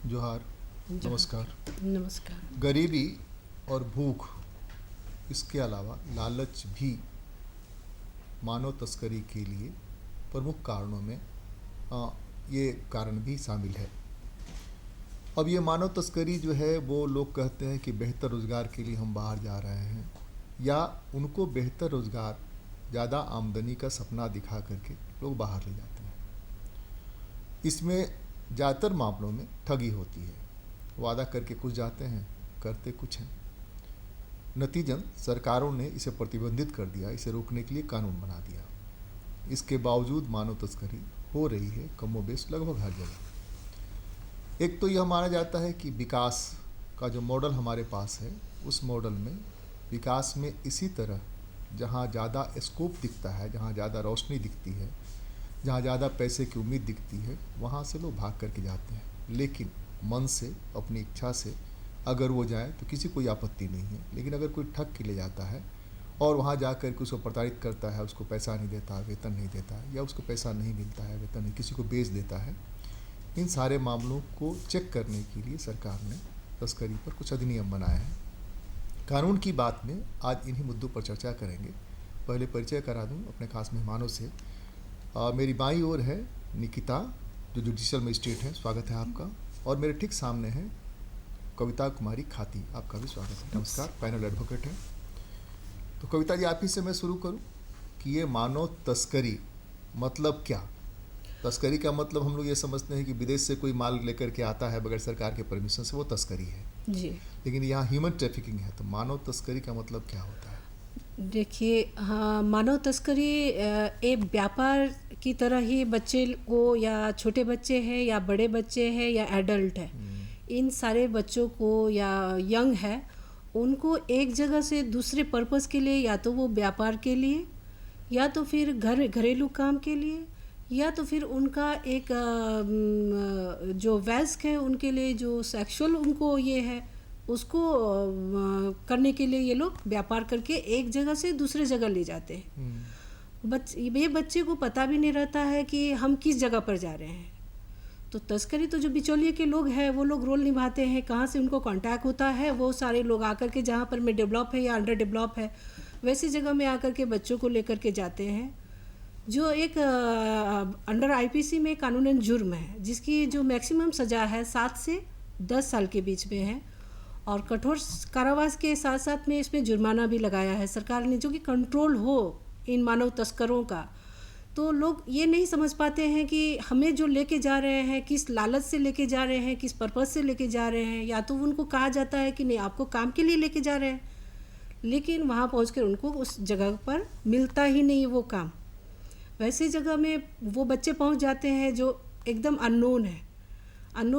जोहार, नमस्कार। नमस्कार। गरीबी और भूख, इसके अलावा लालच भी मानव तस्करी के लिए प्रमुख कारणों में ये कारण भी शामिल है। अब ये मानव तस्करी जो है वो लोग कहते हैं कि बेहतर रोज़गार के लिए हम बाहर जा रहे हैं, या उनको बेहतर रोज़गार, ज़्यादा आमदनी का सपना दिखा करके लोग बाहर ले जाते हैं। इसमें ज़्यादातर मामलों में ठगी होती है। वादा करके कुछ जाते हैं, करते कुछ हैं। नतीजन सरकारों ने इसे प्रतिबंधित कर दिया, इसे रोकने के लिए कानून बना दिया। इसके बावजूद मानव तस्करी हो रही है कमोबेश लगभग हर जगह। एक तो यह माना जाता है कि विकास का जो मॉडल हमारे पास है, उस मॉडल में विकास में इसी तरह जहाँ ज़्यादा स्कोप दिखता है, जहाँ ज़्यादा रोशनी दिखती है, जहाँ ज़्यादा पैसे की उम्मीद दिखती है, वहाँ से लोग भाग करके जाते हैं। लेकिन मन से, अपनी इच्छा से अगर वो जाए तो किसी कोई आपत्ति नहीं है। लेकिन अगर कोई ठग के ले जाता है और वहाँ जा कर के उसको प्रताड़ित करता है, उसको पैसा नहीं देता, वेतन नहीं देता है, या उसको पैसा नहीं मिलता है, वेतन नहीं, किसी को बेच देता है, इन सारे मामलों को चेक करने के लिए सरकार ने तस्करी पर कुछ अधिनियम बनाए हैं। कानून की बात में आज इन्हीं मुद्दों पर चर्चा करेंगे। पहले परिचय करा दूँ अपने खास मेहमानों से। मेरी बाईं ओर है निकिता, जो जुडिशियल मजिस्ट्रेट हैं, स्वागत है आपका। और मेरे ठीक सामने है कविता कुमारी खाती, आपका भी स्वागत है। नमस्कार। पैनल एडवोकेट हैं। तो कविता जी, आप ही से मैं शुरू करूं कि ये मानव तस्करी मतलब क्या? तस्करी का मतलब हम लोग ये समझते हैं कि विदेश से कोई माल लेकर के आता है बगैर सरकार के परमिशन से, वो तस्करी है जी। लेकिन यहाँ ह्यूमन ट्रैफिकिंग है। तो मानव तस्करी का मतलब क्या होता है? देखिए, हाँ, मानव तस्करी एक व्यापार की तरह ही बच्चे को, या छोटे बच्चे हैं या बड़े बच्चे हैं या एडल्ट है, इन सारे बच्चों को या यंग है, उनको एक जगह से दूसरे पर्पस के लिए, या तो वो व्यापार के लिए, या तो फिर घरेलू काम के लिए, या तो फिर उनका एक जो वयस्क है उनके लिए जो सेक्सुअल उनको ये है, उसको करने के लिए ये लोग व्यापार करके एक जगह से दूसरे जगह ले जाते हैं। ये बच्चे को पता भी नहीं रहता है कि हम किस जगह पर जा रहे हैं। तो तस्करी तो जो बिचौलिए के लोग हैं वो लोग रोल निभाते हैं। कहाँ से उनको कांटेक्ट होता है, वो सारे लोग आकर के जहाँ पर में डेवलप है या अंडर डेवलप है, वैसी जगह में आकर के बच्चों को लेकर के जाते हैं, जो एक अंडर आईपीसी में कानूनन जुर्म है, जिसकी जो मैक्सिमम सज़ा है 7 से 10 साल के बीच में है। और कठोर कारावास के साथ साथ में इसमें जुर्माना भी लगाया है सरकार ने, जो कि कंट्रोल हो इन मानव तस्करों का। तो लोग ये नहीं समझ पाते हैं कि हमें जो लेके जा रहे हैं, किस लालच से लेके जा रहे हैं, किस पर्पस से लेके जा रहे हैं। या तो उनको कहा जाता है कि नहीं, आपको काम के लिए लेके जा रहे हैं, लेकिन वहाँ पहुँचकर उनको उस जगह पर मिलता ही नहीं वो काम। वैसे जगह में वो बच्चे पहुँच जाते हैं जो एकदम अननोन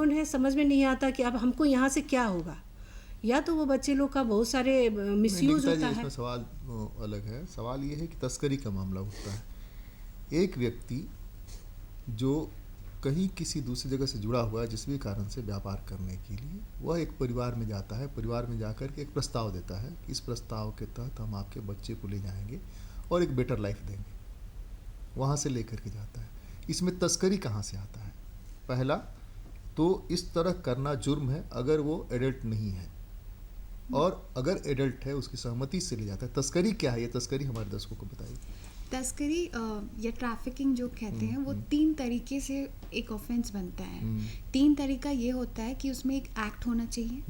है, समझ में नहीं आता कि अब हमको यहाँ से क्या होगा। या तो वो बच्चे लोग का बहुत सारे मिसयूज होता है। इसमें सवाल अलग है। सवाल ये है कि तस्करी का मामला उठता है, एक व्यक्ति जो कहीं किसी दूसरी जगह से जुड़ा हुआ है जिस भी कारण से व्यापार करने के लिए, वह एक परिवार में जाता है। परिवार में जाकर के एक प्रस्ताव देता है कि इस प्रस्ताव के तहत हम आपके बच्चे को ले जाएंगे और एक बेटर लाइफ देंगे। वहाँ से लेकर के जाता है। इसमें तस्करी कहाँ से आता है? पहला तो इस तरह करना जुर्म है अगर वो एडल्ट नहीं है, और अगर एडल्ट है उसकी सहमति से ले जाता है। तस्करी क्या है? ये तस्करी हमारे दर्शकों को बताइए। तस्करी या ट्रैफिकिंग जो कहते हैं वो 3 तरीके से एक ऑफेंस बनता है। 3 तरीका ये होता है कि उसमें एक एक्ट होना चाहिए,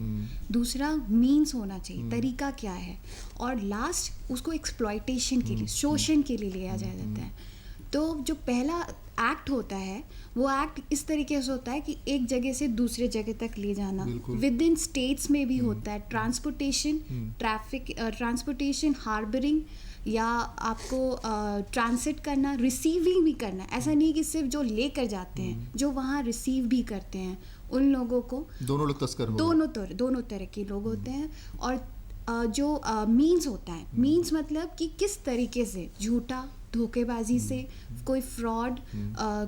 दूसरा मीन्स होना चाहिए, तरीका क्या है, और लास्ट उसको एक्सप्लॉयटेशन के लिए, शोषण के लिए लिया जाता है। तो जो पहला एक्ट होता है वो एक्ट इस तरीके से होता है कि एक जगह से दूसरे जगह तक ले जाना, विद इन स्टेट्स में भी होता है। ट्रांसपोर्टेशन, हार्बरिंग, या आपको ट्रांसिट करना, रिसीविंग भी करना। ऐसा नहीं कि सिर्फ जो लेकर जाते हैं, जो वहाँ रिसीव भी करते हैं उन लोगों को, दोनों लोग तस्कर दोनों तरह के लोग होते हैं। और जो मीन्स होता है, मीन्स मतलब कि किस तरीके से झूठा, धोखेबाजी से, कोई फ्रॉड,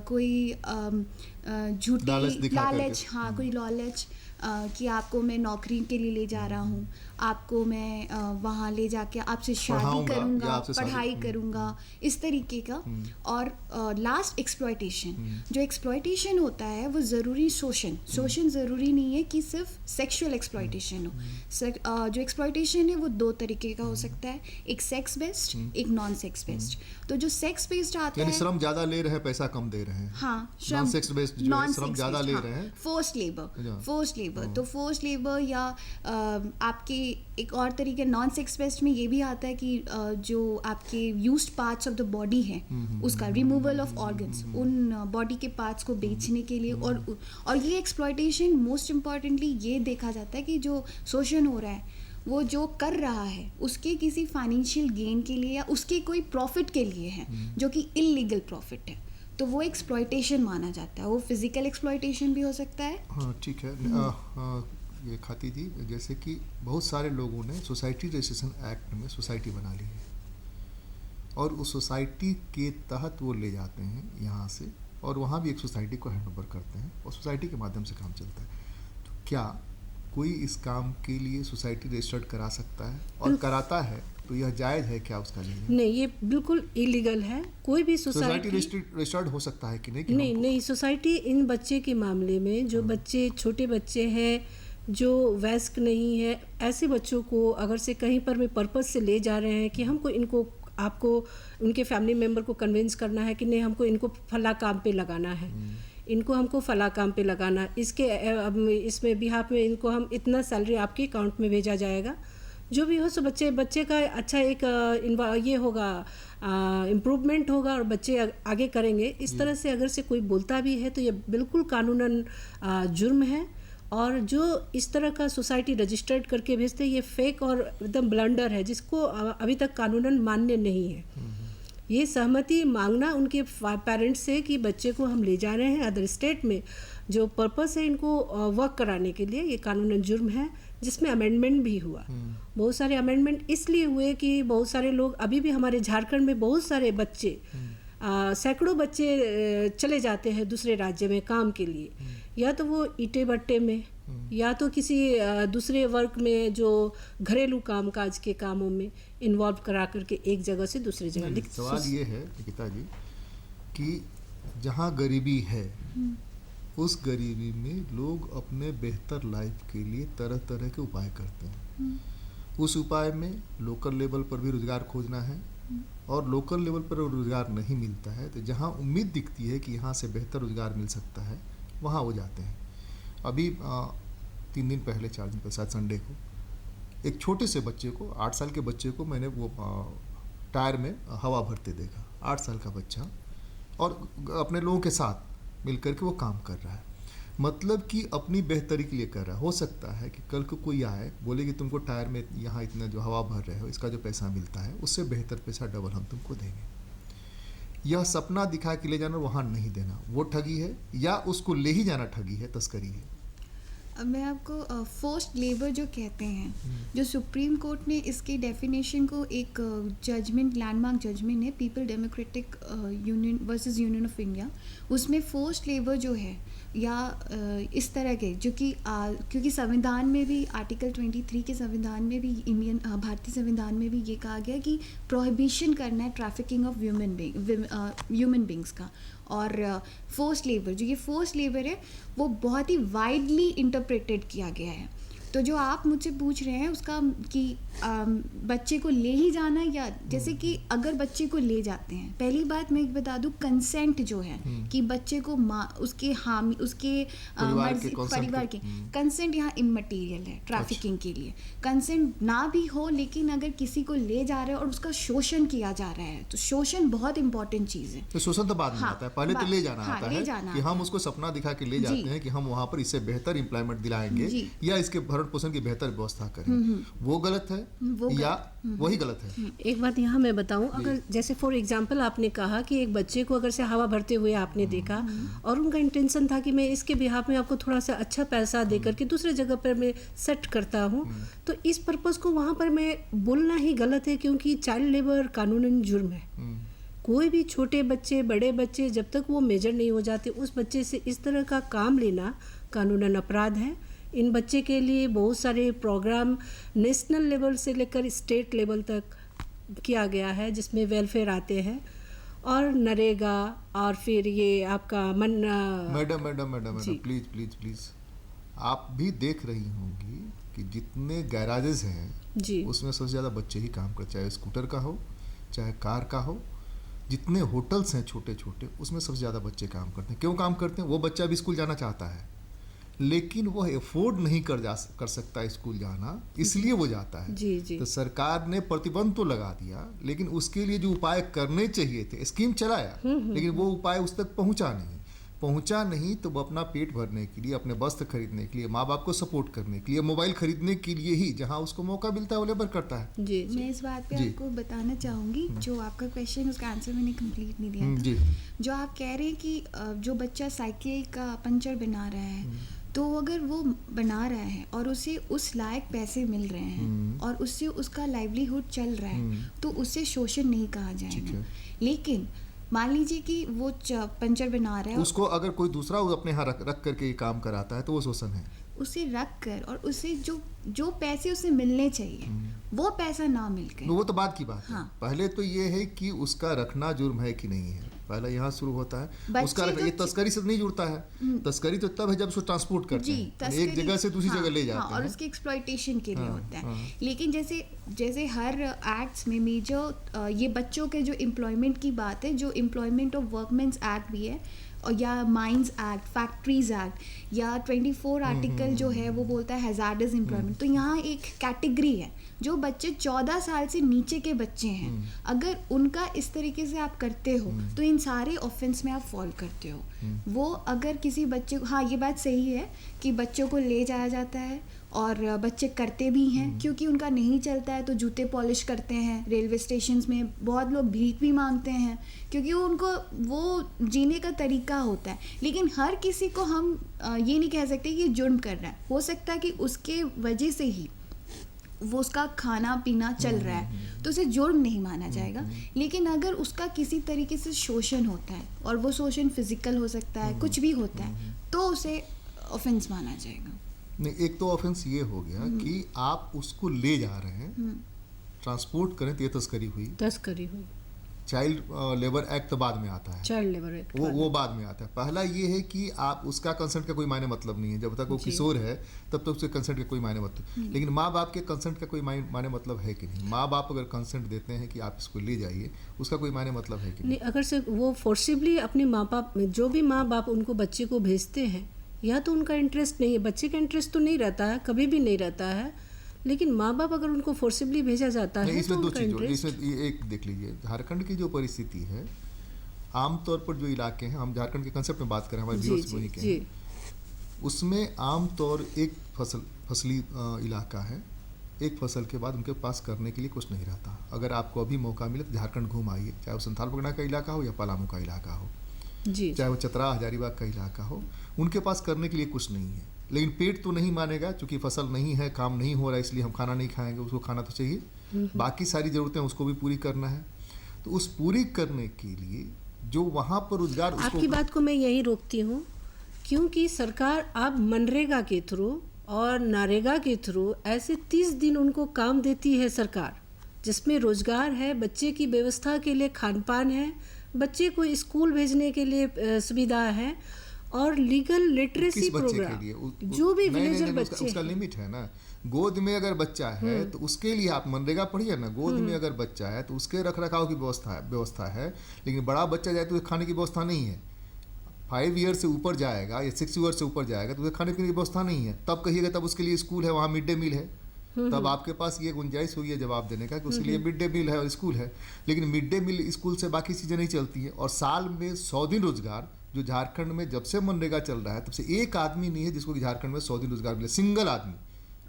कोई झूठी लालच, कोई लालच, कि आपको मैं नौकरी के लिए ले जा रहा हूँ, आपको मैं वहाँ ले जाके आपसे शादी पढ़ाऊंगा या करूँगा, आपसे शादी- पढ़ाई करूँगा, इस तरीके का। और लास्ट एक्सप्लॉयटेशन, जो एक्सप्लॉयटेशन होता है वो ज़रूरी शोषण ज़रूरी नहीं है कि सिर्फ सेक्सुअल एक्सप्लॉयटेशन हो। जो एक्सप्लॉयटेशन है वो दो तरीके का हो सकता है, एक सेक्स बेस्ड, एक नॉन सेक्स बेस्ड। तो जो सेक्स बेस्ड आता यानी है, श्रम ज्यादा ले रहे हैं, पैसा कम दे रहे हैं। हाँ, नॉन सेक्स बेस्ड जो है, श्रम ज्यादा ले रहे हैं। फोर्स लेबर, तो फोर्स लेबर या आपके एक और तरीके नॉन सेक्स बेस्ड में ये भी आता है कि जो आपके used parts of the body है उसका रिमूवल ऑफ ऑर्गन्स, उन बॉडी के पार्ट्स को बेचने के लिए। और ये एक्सप्लॉयटेशन मोस्ट इम्पॉर्टेंटली ये देखा जाता है कि जो शोषण हो रहा है वो जो कर रहा है उसके किसी फाइनेंशियल गेन के लिए या उसके कोई प्रॉफिट के लिए है, जो कि इलीगल प्रॉफिट है, तो वो एक्सप्लॉयटेशन माना जाता है। वो फिजिकल एक्सप्लॉयटेशन भी हो सकता है। हाँ ठीक है। ये खाती जी, जैसे कि बहुत सारे लोगों ने सोसाइटी रजिस्ट्रेशन एक्ट में सोसाइटी बना ली है और उस सोसाइटी के तहत वो ले जाते हैं यहाँ से और वहाँ भी एक सोसाइटी को हैंड ओवर करते हैं और सोसाइटी के माध्यम से काम चलता है। तो क्या कोई इस काम के लिए सोसाइटी रजिस्टर्ड करा सकता है, और कराता है तो यह जायज़ है क्या उसका लिए? नहीं, ये बिल्कुल इलीगल है। कोई भी सोसाइटी रजिस्टर्ड हो सकता है कि नहीं? कि नहीं, सोसाइटी इन बच्चे के मामले में जो बच्चे छोटे बच्चे हैं जो वयस्क नहीं है, ऐसे बच्चों को अगर से कहीं पर भी पर्पस से ले जा रहे हैं कि हमको इनको आपको उनके फैमिली मेम्बर को कन्विंस करना है कि नहीं हमको इनको फला काम पे लगाना है, इनको हमको फला काम पे लगाना, इसमें बिहाफ में इनको हम इतना सैलरी आपके अकाउंट में भेजा जाएगा, जो भी हो। सो बच्चे का अच्छा एक ये होगा, इम्प्रूवमेंट होगा और बच्चे आगे करेंगे। इस तरह से अगर से कोई बोलता भी है तो ये बिल्कुल कानूनन जुर्म है। और जो इस तरह का सोसाइटी रजिस्टर्ड करके भेजते हैं ये फेक और एकदम ब्लंडर है, जिसको अभी तक कानूनन मान्य नहीं है। ये सहमति मांगना उनके पेरेंट्स से कि बच्चे को हम ले जा रहे हैं अदर स्टेट में, जो पर्पस है इनको वर्क कराने के लिए, ये कानूनन जुर्म है, जिसमें अमेंडमेंट भी हुआ। बहुत सारे अमेंडमेंट इसलिए हुए कि बहुत सारे लोग, अभी भी हमारे झारखंड में बहुत सारे बच्चे, सैकड़ों बच्चे चले जाते हैं दूसरे राज्य में काम के लिए, या तो वो ईंटे भट्टे में या तो किसी दूसरे वर्क में जो घरेलू कामकाज के कामों में इन्वॉल्व करा करके एक जगह से दूसरी जगह। सवाल ये है निकिता जी कि जहाँ गरीबी है उस गरीबी में लोग अपने बेहतर लाइफ के लिए तरह तरह के उपाय करते हैं। उस उपाय में लोकल लेवल पर भी रोजगार खोजना है और लोकल लेवल पर रोजगार नहीं मिलता है तो जहाँ उम्मीद दिखती है कि यहाँ से बेहतर रोजगार मिल सकता है वहाँ वो जाते हैं। अभी 3 दिन पहले 4 दिन पहले, शायद संडे को, एक छोटे से बच्चे को, 8 साल के बच्चे को मैंने वो टायर में हवा भरते देखा। 8 साल का बच्चा और अपने लोगों के साथ मिलकर के वो काम कर रहा है, मतलब कि अपनी बेहतरी के लिए कर रहा है। हो सकता है कि कल को कोई आए बोले कि तुमको टायर में यहाँ इतना जो हवा भर रहे हो इसका जो पैसा मिलता है उससे बेहतर पैसा डबल हम तुमको देंगे। यह सपना दिखा के ले जाना, वहाँ नहीं देना, वो ठगी है, या उसको ले ही जाना ठगी है, तस्करी है। अब मैं आपको फोर्स्ड लेबर जो कहते हैं, जो सुप्रीम कोर्ट ने इसके डेफिनेशन को एक जजमेंट, लैंडमार्क जजमेंट है, people democratic union versus union of India, उसमें फोर्स्ड लेबर जो है या इस तरह के जो कि क्योंकि संविधान में भी आर्टिकल 23 के संविधान में भी, इंडियन भारतीय संविधान में भी ये कहा गया कि प्रोहिबिशन करना है ट्रैफिकिंग ऑफ ह्यूमन बींग्स का। और फोर्स्ड लेबर, जो ये फोर्स्ड लेबर है वो बहुत ही वाइडली इंटरप्रेटेड किया गया है। तो जो आप मुझसे पूछ रहे हैं उसका कि बच्चे को ले ही जाना, या जैसे कि अगर बच्चे को ले जाते हैं, पहली बात मैं बता दूं, कंसेंट जो है कि बच्चे को उसके हामी, उसके परिवार के कंसेंट यहाँ इमटेरियल है ट्रैफिकिंग के लिए। कंसेंट ना भी हो लेकिन अगर किसी को ले जा रहे हैं और उसका शोषण किया जा रहा है तो शोषण बहुत इंपॉर्टेंट चीज़ है। तो शोषण तो बाद में आता है, पहले तो ले जाना आता है कि हम उसको सपना दिखा के ले जाते हैं कि हम वहाँ पर इससे बेहतर एम्प्लॉयमेंट दिलाएंगे या इसके पोषण की बेहतर व्यवस्था करें। वो गलत है या वही गलत है? एक बात यहाँ मैं बताऊं, अगर जैसे फॉर एग्जांपल आपने कहा कि एक बच्चे को अगर से हवा भरते हुए आपने देखा और उनका इंटेंशन था कि मैं इसके बिहाफ में आपको थोड़ा सा अच्छा पैसा देकर के दूसरे जगह पर मैं सेट करता हूँ, तो इस पर्पस को वहाँ पर मैं बोलना ही गलत है, क्योंकि चाइल्ड लेबर कानूनन जुर्म है। कोई भी छोटे बच्चे, बड़े बच्चे, जब तक वो मेजर नहीं हो जाते, उस बच्चे से इस तरह का काम लेना कानूनन अपराध है। इन बच्चे के लिए बहुत सारे प्रोग्राम नेशनल लेवल से लेकर स्टेट लेवल तक किया गया है, जिसमें वेलफेयर आते हैं और नरेगा और फिर ये आपका मैडम जी। प्लीज आप भी देख रही होंगी कि जितने गैराजेस हैं जी उसमें सबसे ज़्यादा बच्चे ही काम करते, चाहे स्कूटर का हो चाहे कार का हो। जितने होटल्स हैं छोटे छोटे उसमें सबसे ज़्यादा बच्चे काम करते हैं। क्यों काम करते हैं? वो बच्चा भी स्कूल जाना चाहता है लेकिन वो अफोर्ड नहीं कर सकता स्कूल जाना, इसलिए वो जाता है। जी जी तो सरकार ने प्रतिबंध तो लगा दिया लेकिन उसके लिए जो उपाय करने चाहिए थे, स्कीम चलाया लेकिन वो उपाय उस तक पहुंचा नहीं तो वो अपना पेट भरने के लिए, अपने वस्त्र खरीदने के लिए, माँ बाप को सपोर्ट करने के लिए, मोबाइल खरीदने के लिए ही जहाँ उसको मौका मिलता है वो लेबर करता है। जी मैं इस बात पे जी। आपको बताना चाहूँगी, जो आपका क्वेश्चन उसका आंसर मैंने कंप्लीट नहीं दिया था। जी जो आप कह रहे हैं कि जो बच्चा साइकिल का पंचर बना रहा है, तो अगर वो बना रहा है और उसे उस लायक पैसे मिल रहे हैं और उससे उसका लाइवलीहुड चल रहा है, तो उसे शोषण नहीं कहा ठीक जाएगा। है। लेकिन मान लीजिए कि वो पंचर बना रहा है, उसको अगर कोई दूसरा अपने यहाँ रख करके ये काम कराता है तो वो शोषण है। उसे रख कर और उसे जो पैसे उसे मिलने चाहिए वो पैसा ना मिलकर, वो तो बात की बात है। हाँ। पहले तो ये है कि उसका रखना जुर्म है कि नहीं है, पहला यहाँ शुरू होता है। बच्चे उसका रखना, तो ये तस्करी से नहीं जुड़ता है। तस्करी तो तब है जब उसको ट्रांसपोर्ट करते जी, हैं, एक तस्करी, जगह से दूसरी जगह ले जाते हाँ, और हैं। उसके एक्सप्लॉयटेशन के लिए हाँ, होता है। हाँ। लेकिन जैसे हर एक्ट्स में मेजर ये बच्चों के जो एम्प्लॉयमेंट की बात है, जो एम्प्लॉयमेंट ऑफ वर्कमेंस एक्ट भी है, और या माइंस एक्ट, फैक्ट्रीज एक्ट, या 24 आर्टिकल जो है वो बोलता है हैजार्डस एम्प्लॉयमेंट। तो यहाँ एक कैटेगरी है, जो बच्चे 14 साल से नीचे के बच्चे हैं, अगर उनका इस तरीके से आप करते हो तो इन सारे ऑफेंस में आप फॉल करते हो। वो अगर किसी बच्चे को, हाँ ये बात सही है कि बच्चों को ले जाया जाता है और बच्चे करते भी हैं, क्योंकि उनका नहीं चलता है तो जूते पॉलिश करते हैं। रेलवे स्टेशंस में बहुत लोग भीख भी मांगते हैं क्योंकि उनको वो जीने का तरीका होता है। लेकिन हर किसी को हम ये नहीं कह सकते कि ये जुर्म कर रहा है। हो सकता है कि उसके वजह से ही वो उसका खाना पीना चल रहा है तो उसे जुर्म नहीं माना जाएगा। लेकिन अगर उसका किसी तरीके से शोषण होता है, और वो शोषण फिजिकल हो सकता है, कुछ भी होता है, तो उसे ऑफेंस माना जाएगा। नहीं, एक तो ऑफेंस ये हो गया कि आप उसको ले जा रहे हैं, ट्रांसपोर्ट करें तो ये तस्करी हुई। चाइल्ड लेबर एक्ट तो बाद में आता है, चाइल्ड लेबर एक्ट वो बाद में आता है। पहला ये है कि आप उसका कंसेंट का कोई मायने मतलब नहीं है, जब तक वो जी। किशोर है तब तक उसके कंसेंट का कोई मायने मतलब। लेकिन माँ बाप के कंसेंट का कोई मायने मतलब है कि नहीं? माँ बाप अगर कंसेंट देते हैं कि आप इसको ले जाइए, उसका कोई मायने मतलब है कि नहीं? नहीं, अगर से वो फोर्सिबली अपने माँ बाप, जो भी माँ बाप उनको बच्चे को भेजते हैं, या तो उनका इंटरेस्ट नहीं है, बच्चे का इंटरेस्ट तो नहीं रहता है, कभी भी नहीं रहता है, लेकिन माँ बाप अगर उनको फोर्सिबली भेजा जाता है तो इसमें दो उनका चीज़ इंटरेस्ट। इसमें ये एक देख लीजिए, झारखंड की जो परिस्थिति है, आमतौर पर जो इलाके हैं, हम झारखंड के कंसेप्ट में बात करें, हमारे जी व्यूअर्स जी वही के जी हैं, उसमें आमतौर एक फसली इलाका है, एक फसल के बाद उनके पास करने के लिए कुछ नहीं रहता। अगर आपको अभी मौका मिले तो झारखंड घूम आइए, चाहे वो संथाल परगना का इलाका हो या पलामू का इलाका हो, जी चाहे वो चतरा हजारीबाग का इलाका हो, उनके पास करने के लिए कुछ नहीं है। लेकिन पेट तो नहीं मानेगा, क्योंकि फसल नहीं है, काम नहीं हो रहा है, इसलिए हम खाना नहीं खाएंगे, उसको खाना तो चाहिए, बाकी सारी ज़रूरतें उसको भी पूरी करना है। तो उस पूरी करने के लिए जो वहाँ पर रोजगार आपकी बात को मैं यही रोकती हूँ, क्योंकि सरकार अब मनरेगा के थ्रू और नरेगा के थ्रू ऐसे 30 दिन उनको काम देती है सरकार, जिसमें रोजगार है, बच्चे की व्यवस्था के लिए खान पान है, बच्चे को स्कूल भेजने के लिए सुविधा है, और लीगल लिटरेसी प्रोग्राम, जो भी विलेजर बच्चे उसका लिमिट है ना। गोद में अगर बच्चा है तो उसके लिए आप मनरेगा पढ़िए ना, गोद में अगर बच्चा है तो उसके रख रखाव की व्यवस्था है। लेकिन बड़ा बच्चा जाए तो खाने की व्यवस्था नहीं है। 5 ईयर से ऊपर जाएगा या 6 ईयर से ऊपर जाएगा तो उसे खाने पीने की व्यवस्था नहीं है। तब कहिएगा तब उसके लिए स्कूल है, वहाँ मिड डे मील है, तब आपके पास ये गुंजाइश हुई है जवाब देने का कि उसके लिए मिड डे मील है और स्कूल है। लेकिन मिड डे मील स्कूल से बाकी चीज़ें नहीं चलती हैं। और साल में 100 दिन रोजगार जो झारखंड में जब से मनरेगा चल रहा है तब से एक आदमी नहीं है जिसको कि झारखंड में 100 दिन रोजगार मिले, सिंगल आदमी।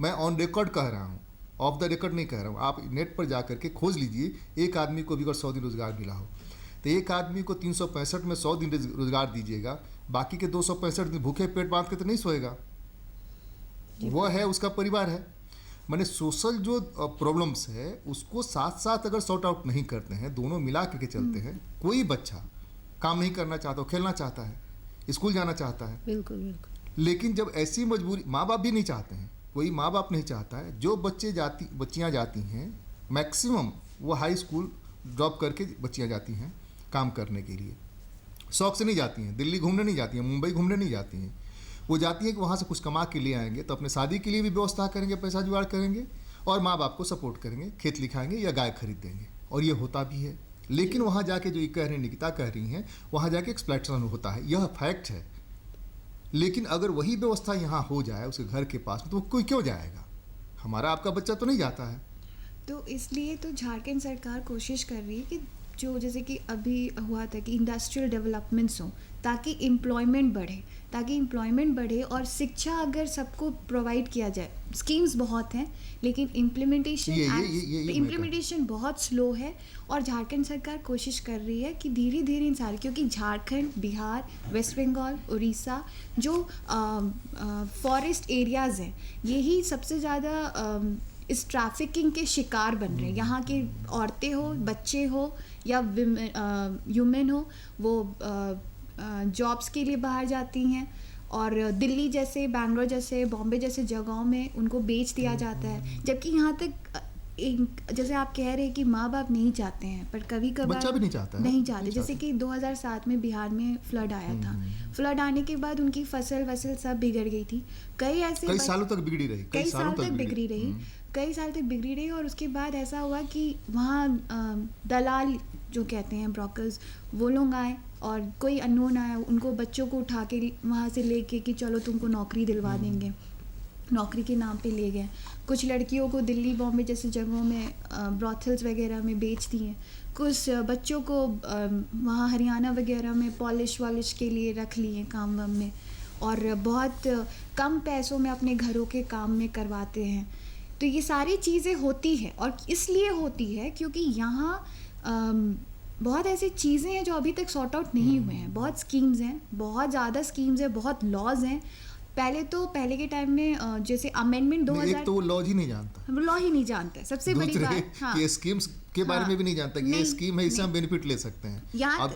मैं ऑन रिकॉर्ड कह रहा हूँ, ऑफ द रिकॉर्ड नहीं कह रहा हूँ। आप नेट पर जा करके खोज लीजिए, एक आदमी को भी अगर 100 दिन रोजगार मिला हो तो एक आदमी को 365 में 100 दिन रोजगार दीजिएगा, बाकी के 265 दिन भूखे पेट बांध के तो नहीं सोएगा। वह है, उसका परिवार है। मैंने सोशल जो प्रॉब्लम्स है उसको साथ साथ अगर सॉर्ट आउट नहीं करते हैं, दोनों मिला करके चलते हैं, कोई बच्चा काम नहीं करना चाहता हो, खेलना चाहता है, स्कूल जाना चाहता है, बिल्कुल बिल्कुल, लेकिन जब ऐसी मजबूरी, माँ बाप भी नहीं चाहते हैं, कोई माँ बाप नहीं चाहता है, जो बच्चियाँ जाती हैं मैक्सिमम वो हाई स्कूल ड्रॉप करके बच्चियाँ जाती हैं काम करने के लिए, शौक से नहीं जाती हैं, दिल्ली घूमने नहीं जाती हैं, मुंबई घूमने नहीं जाती हैं, वो जाती हैं कि वहाँ से कुछ कमा के ले आएंगे तो अपने शादी के लिए भी व्यवस्था करेंगे, पैसा जुगाड़ करेंगे और माँ बाप को सपोर्ट करेंगे, खेत लिखाएंगे या गाय खरीद देंगे, और ये होता भी है। लेकिन वहाँ जाके जो ये कह रही हैं, निकिता कह रही हैं, वहाँ जाके एक्सप्लॉइटेशन होता है, यह फैक्ट है। लेकिन अगर वही व्यवस्था यहाँ हो जाए उसके घर के पास में, तो कोई क्यों जाएगा? हमारा आपका बच्चा तो नहीं जाता है। तो इसलिए तो झारखंड सरकार कोशिश कर रही है कि जो जैसे कि अभी हुआ था कि इंडस्ट्रियल डेवलपमेंट्स हों, ताकि एम्प्लॉयमेंट बढ़े और शिक्षा अगर सबको प्रोवाइड किया जाए। स्कीम्स बहुत हैं लेकिन इम्प्लीमेंटेशन बहुत स्लो है, और झारखंड सरकार कोशिश कर रही है कि धीरे धीरे इन सारे, क्योंकि झारखंड, बिहार, वेस्ट बंगाल, उड़ीसा जो फॉरेस्ट एरियाज़ हैं, यही सबसे ज़्यादा इस ट्रैफिकिंग के शिकार बन रहे हैं। यहाँ की औरतें हो, बच्चे हो या ह्यूमन हो, वो जॉब्स के लिए बाहर जाती हैं और दिल्ली जैसे, बैंगलोर जैसे, बॉम्बे जैसे जगहों में उनको बेच दिया जाता है। जबकि यहाँ तक जैसे आप कह रहे हैं कि माँ बाप नहीं चाहते हैं, पर कभी कभार बच्चा भी नहीं चाहता है, नहीं चाहते। जैसे कि 2007 में बिहार में फ्लड आया था। फ्लड आने के बाद उनकी फसल सब बिगड़ गई थी। कई सालों तक बिगड़ी रही, कई साल तक बिगड़ी रही और उसके बाद ऐसा हुआ कि वहाँ दलाल जो कहते हैं, ब्रोकर्स, वो लोग आए और कोई अननोन आया, उनको बच्चों को उठा के वहाँ से लेके कि चलो तुमको नौकरी दिलवा देंगे, नौकरी के नाम पे ले गए। कुछ लड़कियों को दिल्ली, बॉम्बे जैसे जगहों में ब्रॉथल्स वगैरह में बेच दिए। कुछ बच्चों को वहाँ हरियाणा वगैरह में पॉलिश वॉलिश के लिए रख लिए काम वाम में, और बहुत कम पैसों में अपने घरों के काम में करवाते हैं। तो ये सारी चीज़ें होती है, और इसलिए होती है क्योंकि यहाँ बहुत ऐसी चीज़ें हैं जो अभी तक सॉर्ट आउट नहीं हुए हैं। बहुत स्कीम्स हैं, बहुत ज़्यादा स्कीम्स हैं, बहुत लॉज हैं। पहले के टाइम में जैसे अमेंडमेंट 2000, एक तो वो लॉ ही नहीं जानता, लॉ ही नहीं जानता, सबसे बड़ी बात। हाँ, ये स्कीम्स के बारे में भी नहीं जानता कि ये स्कीम है, इससे हम बेनिफिट ले सकते हैं। यहाँ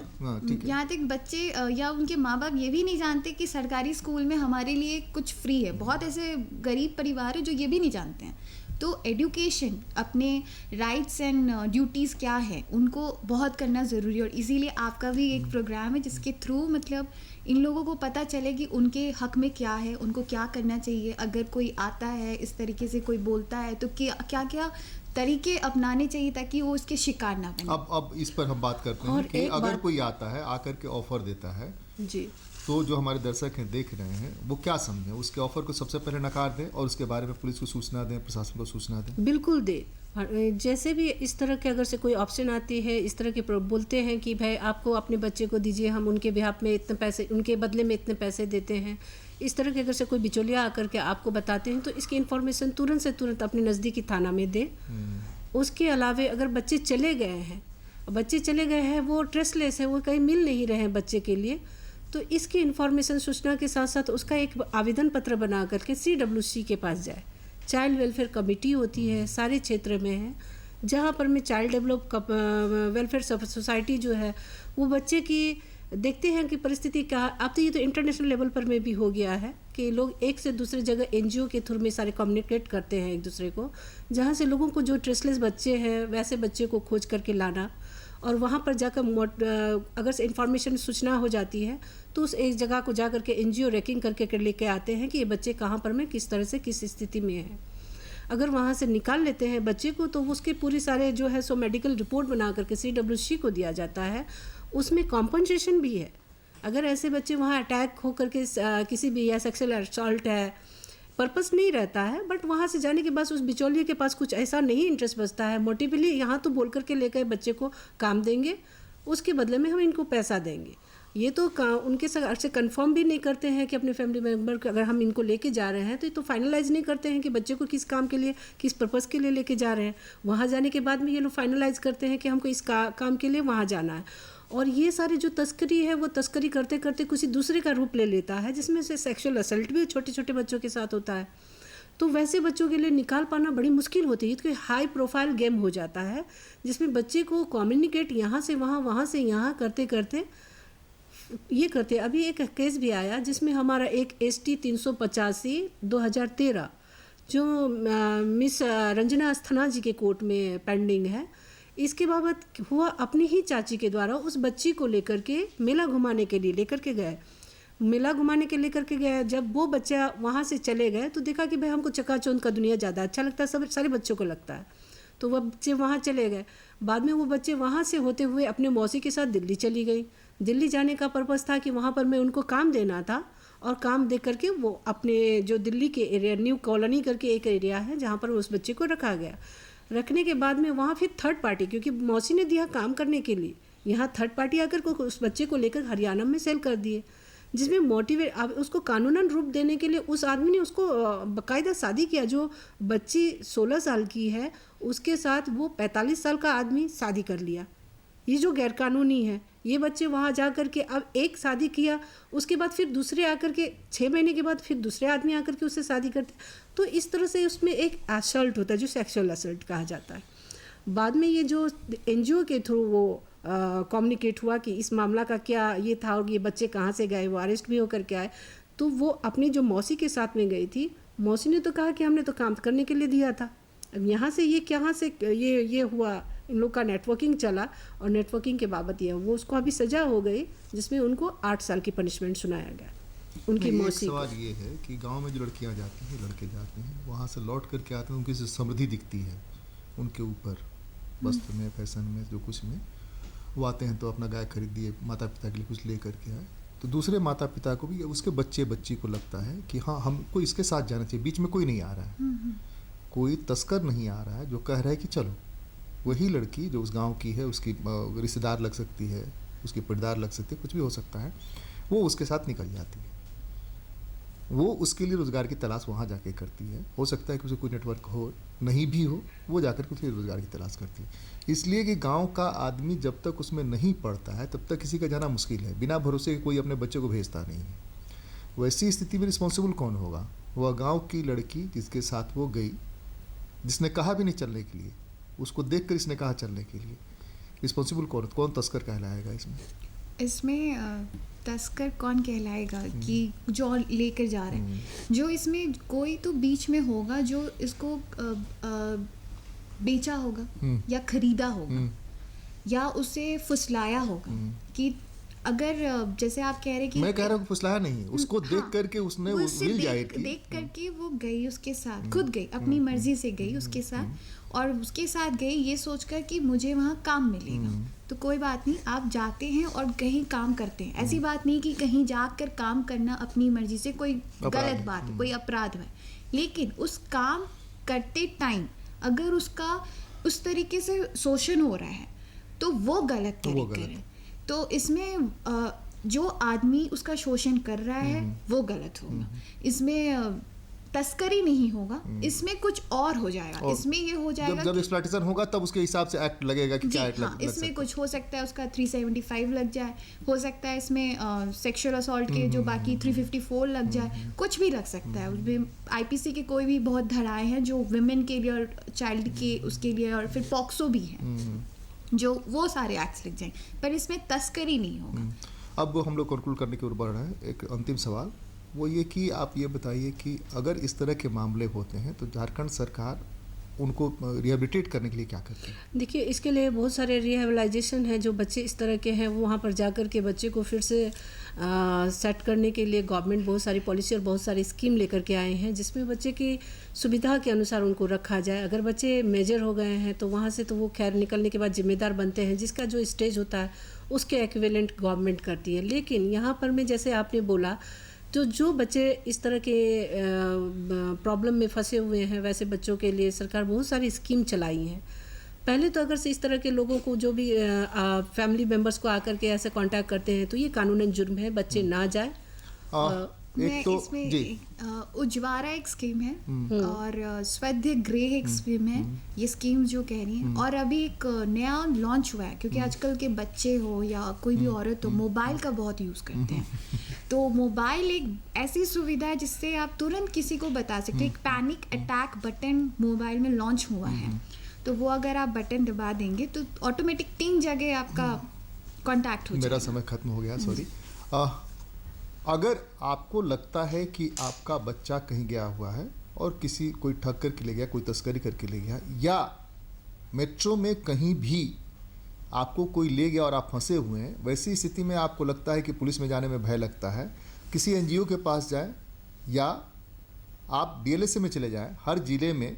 तक बच्चे या उनके माँ बाप ये भी नहीं जानते कि सरकारी स्कूल में हमारे लिए कुछ फ्री है। बहुत ऐसे गरीब परिवार है जो ये भी नहीं जानते हैं। तो एजुकेशन, अपने राइट्स एंड ड्यूटीज़ क्या है, उनको बहुत करना ज़रूरी है। और इसीलिए आपका भी एक प्रोग्राम है जिसके थ्रू मतलब इन लोगों को पता चले कि उनके हक में क्या है, उनको क्या करना चाहिए। अगर कोई आता है इस तरीके से, कोई बोलता है, तो क्या क्या तरीके अपनाने चाहिए ताकि वो उसके शिकार ना बने। अब इस पर हम बात करते हैं कि अगर कोई आता है, आकर के ऑफर देता है जी, तो जो हमारे दर्शक हैं, देख रहे हैं, वो क्या समझें? उसके ऑफर को सबसे पहले नकार दें और उसके बारे में पुलिस को सूचना दें, प्रशासन को सूचना दें। बिल्कुल दे। जैसे भी इस तरह के अगर से कोई ऑप्शन आती है, इस तरह के बोलते हैं कि भाई आपको अपने बच्चे को दीजिए, हम उनके बिहाफ में इतने पैसे, उनके बदले में इतने पैसे देते हैं, इस तरह के अगर से कोई बिचौलिया आकर के आपको बताते हैं, तो इसकी इन्फॉर्मेशन तुरंत से तुरंत अपने नज़दीकी थाना में दे। उसके अलावे अगर बच्चे चले गए हैं, वो ट्रेसलेस है, वो कहीं मिल नहीं रहे हैं बच्चे के लिए, तो इसकी इन्फॉर्मेशन सूचना के साथ साथ उसका एक आवेदन पत्र बना करके CWC के पास जाए। चाइल्ड वेलफेयर कमेटी होती है, सारे क्षेत्र में है, जहाँ पर में चाइल्ड वेलफेयर सोसाइटी जो है वो बच्चे की देखते हैं कि परिस्थिति क्या। अब तो ये तो इंटरनेशनल लेवल पर में भी हो गया है कि लोग एक से दूसरे जगह NGO के थ्रू में सारे कम्युनिकेट करते हैं एक दूसरे को, जहाँ से लोगों को जो ट्रेसलेस बच्चे हैं वैसे बच्चे को खोज करके लाना, और वहाँ पर जाकर अगर से इन्फॉर्मेशन सूचना हो जाती है तो उस एक जगह को जा करके NGO रैकिंग करके लेके आते हैं कि ये बच्चे कहाँ पर में किस तरह से किस स्थिति में है। अगर वहाँ से निकाल लेते हैं बच्चे को तो उसके पूरी सारे जो है सो मेडिकल रिपोर्ट बना करके CWC को दिया जाता है। उसमें कॉम्पनसेशन भी है। अगर ऐसे बच्चे वहाँ अटैक हो करके किसी भी या सेक्सुअल असॉल्ट है, पर्पस नहीं रहता है, बट वहाँ से जाने के बाद उस बिचौलिए के पास कुछ ऐसा नहीं इंटरेस्ट बचता है मोटिवली, यहाँ तो बोल करके लेकर बच्चे को काम देंगे, उसके बदले में हम इनको पैसा देंगे। ये तो उनके साथ से कंफर्म भी नहीं करते हैं कि अपने फैमिली मेम्बर अगर हम इनको लेके जा रहे हैं तो ये तो फाइनलाइज नहीं करते हैं कि बच्चे को किस काम के लिए, किस पर्पज़ के लिए लेके जा रहे हैं। वहाँ जाने के बाद में ये लोग फाइनलाइज करते हैं कि हमको इस काम के लिए वहाँ जाना है, और ये सारी जो तस्करी है वो तस्करी करते करते किसी दूसरे का रूप ले लेता है, जिसमें से सेक्सुअल असल्ट भी छोटे छोटे बच्चों के साथ होता है। तो वैसे बच्चों के लिए निकाल पाना बड़ी मुश्किल होती है, क्योंकि हाई प्रोफाइल गेम हो जाता है जिसमें बच्चे को कम्युनिकेट यहाँ से वहाँ, वहाँ से यहाँ करते करते ये करते हैं। अभी एक केस भी आया जिसमें हमारा एक ST 385 2013 जो मिस रंजना अस्थाना जी के कोर्ट में पेंडिंग है, इसके बाबत हुआ अपनी ही चाची के द्वारा उस बच्ची को लेकर के मेला घुमाने के लिए लेकर के गए। मेला घुमाने के लेकर के गए, जब वो बच्चा वहाँ से चले गए तो देखा कि भाई हमको चकाचौंध का दुनिया ज़्यादा अच्छा लगता है, सब सारे बच्चों को लगता है, तो वह बच्चे वहाँ चले गए। बाद में वो बच्चे वहाँ से होते हुए अपने मौसी के साथ दिल्ली चली गई। दिल्ली जाने का पर्पज़ था कि वहाँ पर मैं उनको काम देना था, और काम दे करके वो अपने जो दिल्ली के एरिया न्यू कॉलोनी करके एक एरिया है जहाँ पर उस बच्चे को रखा गया। रखने के बाद में वहाँ फिर थर्ड पार्टी, क्योंकि मौसी ने दिया काम करने के लिए, यहाँ थर्ड पार्टी आकर को उस बच्चे को लेकर हरियाणा में सेल कर दिए, जिसमें मोटिवेट अब उसको कानूनन रूप देने के लिए उस आदमी ने उसको बाकायदा शादी किया। जो बच्ची 16 साल की है उसके साथ वो 45 साल का आदमी शादी कर लिया। ये जो गैरकानूनी है, ये बच्चे वहाँ जा कर के अब एक शादी किया, उसके बाद फिर दूसरे आकर के 6 महीने के बाद फिर दूसरे आदमी आकर के उससे शादी करते, तो इस तरह से उसमें एक असल्ट होता है जो सेक्सुअल असल्ट कहा जाता है। बाद में ये जो NGO के थ्रू वो कम्युनिकेट हुआ कि इस मामला का क्या ये था और ये बच्चे कहाँ से गए, वो अरेस्ट भी होकर के आए, तो वो अपनी जो मौसी के साथ में गई थी, मौसी ने तो कहा कि हमने तो काम करने के लिए दिया था। अब यहाँ से ये कहाँ से ये हुआ, इन लोग का नेटवर्किंग चला, और नेटवर्किंग के बाबत ये वो उसको अभी सज़ा हो गई जिसमें उनको 8 साल की पनिशमेंट सुनाया गया उनकी मौसी को। सवाल ये है कि गांव में जो लड़कियां जाती हैं, लड़के जाते हैं, वहाँ से लौट करके आते हैं, उनकी जो समृद्धि दिखती है उनके ऊपर, वस्त्र में, फैशन में, जो कुछ में, वो आते हैं तो अपना गाय खरीद दिए, माता पिता के लिए कुछ ले करके आए, तो दूसरे माता पिता को भी उसके बच्ची को लगता है कि हाँ हमको इसके साथ जाना चाहिए, बीच में कोई नहीं आ रहा है, कोई तस्कर नहीं आ रहा है जो कह रहा है कि चलो। वही लड़की जो उस गांव की है, उसकी रिश्तेदार लग सकती है, उसकी पटदार लग सकती है, कुछ भी हो सकता है, वो उसके साथ निकल जाती है। वो उसके लिए रोज़गार की तलाश वहाँ जाके करती है। हो सकता है कि उसे कोई नेटवर्क हो, नहीं भी हो, वो जाकर के उसके लिए रोज़गार की तलाश करती है। इसलिए कि गांव का आदमी जब तक उसमें नहीं पड़ता है तब तक किसी का जाना मुश्किल है। बिना भरोसे के कोई अपने बच्चे को भेजता नहीं है। वैसी स्थिति में रिस्पॉन्सिबल कौन होगा? वह गाँव की लड़की जिसके साथ वो गई, जिसने कहा भी नहीं चलने के लिए, उसको देख कर इसने कहा चलने के लिए, रिस्पॉन्सिबल कौन तस्कर कहलाएगा इसमें तस्कर कौन कहलाएगा कि जो लेकर जा रहे हैं, जो इसमें कोई तो बीच में होगा जो इसको बेचा होगा या खरीदा होगा या उसे फुसलाया होगा। कि अगर जैसे आप कह रहे कि मैं कह रहा हूँ फुसलाया नहीं, उसको देख करके उसने वो मिल जाएगी, देख करके वो गई उसके साथ, खुद गई, अपनी मर्जी से गई उसके साथ, और उसके साथ गई ये सोचकर कि मुझे वहाँ काम मिलेगा। तो कोई बात नहीं, आप जाते हैं और कहीं काम करते हैं, ऐसी बात नहीं कि कहीं जाकर काम करना अपनी मर्जी से कोई गलत बात है, कोई अपराध है, लेकिन उस काम करते टाइम अगर उसका उस तरीके से शोषण हो रहा है तो वो गलत तरीका है। तो इसमें जो आदमी उसका शोषण कर रहा है वो गलत होगा, इसमें तस्करी नहीं होगा, इसमें कुछ और हो जाएगा। और इसमें ये हो जाएगा जब एक्सप्लॉइटेशन होगा तब उसके हिसाब से एक्ट लगेगा कि क्या एक्ट लग इसमें कुछ हो सकता है उसका 375 लग जाए, हो सकता है इसमें सेक्सुअल असॉल्ट के जो बाकी 354 लग जाए, कुछ भी लग सकता है। उसमें IPC के कोई भी बहुत धाराएं हैं जो वुमेन के लिए और चाइल्ड के उसके लिए, और फिर पॉक्सो भी है जो वो सारे एक्ट्स लिख जाएंगे, पर इसमें तस्करी नहीं होगा। अब हम लोग कंक्लूड करने की ओर बढ़ रहे हैं। एक अंतिम सवाल वो ये कि आप ये बताइए कि अगर इस तरह के मामले होते हैं तो झारखंड सरकार उनको रिहेबिलिटेट करने के लिए क्या करती है? देखिए, इसके लिए बहुत सारे रिहेबिलाइजेशन है। जो बच्चे इस तरह के हैं वो वहाँ पर जाकर के बच्चे को फिर से सेट करने के लिए गवर्नमेंट बहुत सारी पॉलिसी और बहुत सारी स्कीम लेकर के आए हैं, जिसमें बच्चे की सुविधा के अनुसार उनको रखा जाए। अगर बच्चे मेजर हो गए हैं तो वहाँ से तो वो खैर निकलने के बाद जिम्मेदार बनते हैं, जिसका जो स्टेज होता है उसके एक्विवेलेंट गवर्नमेंट करती है। लेकिन यहाँ पर में जैसे आपने बोला, तो जो बच्चे इस तरह के प्रॉब्लम में फंसे हुए हैं वैसे बच्चों के लिए सरकार बहुत सारी स्कीम चलाई हैं। पहले तो अगर से इस तरह के लोगों को जो भी फैमिली मेम्बर्स को आकर के ऐसे कांटेक्ट करते हैं तो ये कानूनन जुर्म है, बच्चे ना जाए। मैं तो इसमें उज्वारा एक स्कीम है और स्वैध्य गृह एक स्कीम है, ये स्कीम जो कह रही है। और अभी एक नया लॉन्च हुआ है, क्योंकि आजकल के बच्चे हो या कोई भी औरत हो मोबाइल का बहुत यूज़ करते हैं, तो मोबाइल एक ऐसी सुविधा है जिससे आप तुरंत किसी को बता सकते हैं। एक पैनिक अटैक बटन मोबाइल में लॉन्च हुआ है, तो वो अगर आप बटन दबा देंगे तो ऑटोमेटिक 3 जगह आपका कॉन्टैक्ट हो जाएगा। मेरा समय खत्म हो गया, सॉरी। अगर आपको लगता है कि आपका बच्चा कहीं गया हुआ है और कोई ठग करके ले गया, कोई तस्करी करके ले गया, या मेट्रो में कहीं भी आपको कोई ले गया और आप फंसे हुए हैं, वैसी स्थिति में आपको लगता है कि पुलिस में जाने में भय लगता है, किसी एनजीओ के पास जाएं या आप डीएलएसए में चले जाएं। हर ज़िले में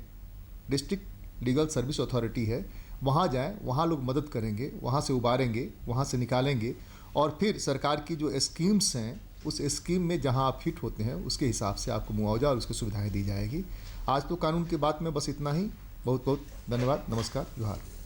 डिस्ट्रिक्ट लीगल सर्विस अथॉरिटी है, वहाँ जाएं, वहाँ लोग मदद करेंगे, वहाँ से उबारेंगे, वहाँ से निकालेंगे, और फिर सरकार की जो स्कीम्स हैं उस स्कीम में जहाँ आप फिट होते हैं उसके हिसाब से आपको मुआवजा और उसकी सुविधाएँ दी जाएगी। आज तो कानून की बात में बस इतना ही। बहुत बहुत धन्यवाद। नमस्कार। जोहार।